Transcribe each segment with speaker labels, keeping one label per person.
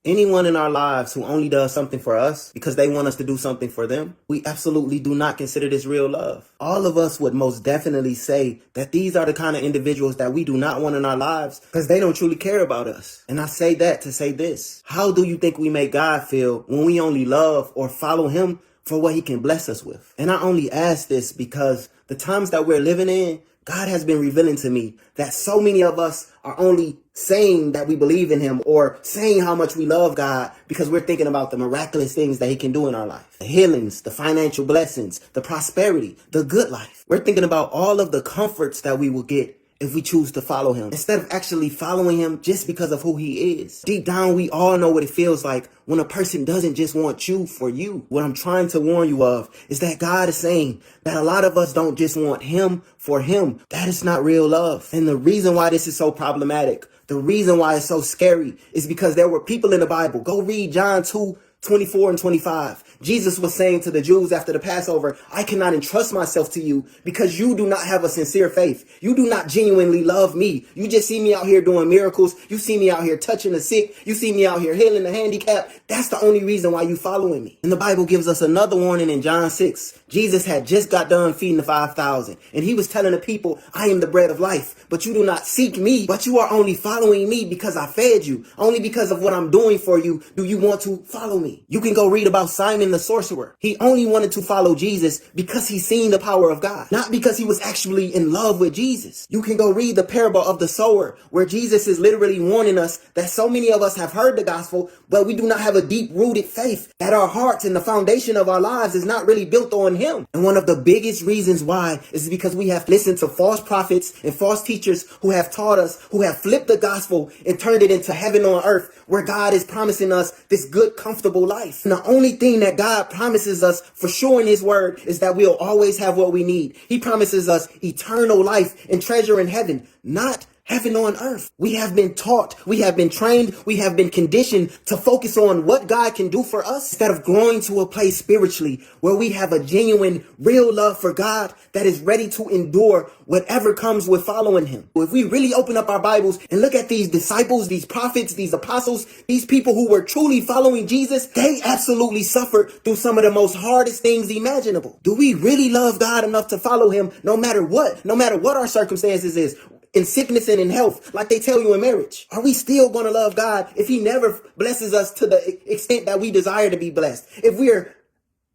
Speaker 1: Anyone in our lives who only does something for us because they want us to do something for them, we absolutely do not consider this real love. All of us would most definitely say that these are the kind of individuals that we do not want in our lives because they don't truly care about us. And I say that to say this. How do you think we make God feel when we only love or follow him for what he can bless us with? And I only ask this because the times that we're living in, God has been revealing to me that so many of us are only saying that we believe in him or saying how much we love God because we're thinking about the miraculous things that he can do in our life. The healings, the financial blessings, the prosperity, the good life. We're thinking about all of the comforts that we will get if we choose to follow him, instead of actually following him just because of who he is. Deep down, we all know what it feels like when a person doesn't just want you for you. What I'm trying to warn you of is that God is saying that a lot of us don't just want him for him. That is not real love. And the reason why this is so problematic, the reason why it's so scary is because there were people in the Bible. Go read John 2:24 and 25. Jesus was saying to the Jews after the Passover, I cannot entrust myself to you because you do not have a sincere faith. You do not genuinely love me. You just see me out here doing miracles. You see me out here touching the sick. You see me out here healing the handicapped. That's the only reason why you following me. And the Bible gives us another warning in John 6. Jesus had just got done feeding the 5,000. And he was telling the people, I am the bread of life, but you do not seek me, but you are only following me because I fed you. Only because of what I'm doing for you do you want to follow me. You can go read about Simon the sorcerer. He only wanted to follow Jesus because he seen the power of God, not because he was actually in love with Jesus. You can go read the parable of the sower, where Jesus is literally warning us that so many of us have heard the gospel, but we do not have a deep-rooted faith, that our hearts and the foundation of our lives is not really built on him. And one of the biggest reasons why is because we have listened to false prophets and false teachers who have taught us, who have flipped the gospel and turned it into heaven on earth, where God is promising us this good, comfortable life. And the only thing that God promises us for sure in his word is that we'll always have what we need. He promises us eternal life and treasure in heaven, not heaven on earth. We have been taught, we have been trained, we have been conditioned to focus on what God can do for us instead of growing to a place spiritually where we have a genuine, real love for God that is ready to endure whatever comes with following him. If we really open up our Bibles and look at these disciples, these prophets, these apostles, these people who were truly following Jesus, they absolutely suffered through some of the most hardest things imaginable. Do we really love God enough to follow him no matter what our circumstances is? In sickness and in health, like they tell you in marriage? Are we still going to love God if he never blesses us to the extent that we desire to be blessed? If we're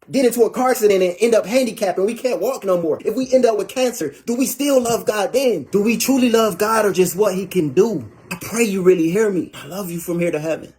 Speaker 1: get into a car accident and end up handicapped and we can't walk no more, if we end up with cancer, do we still love God then? Do we truly love God or just what he can do? I pray you really hear me. I love you from here to heaven.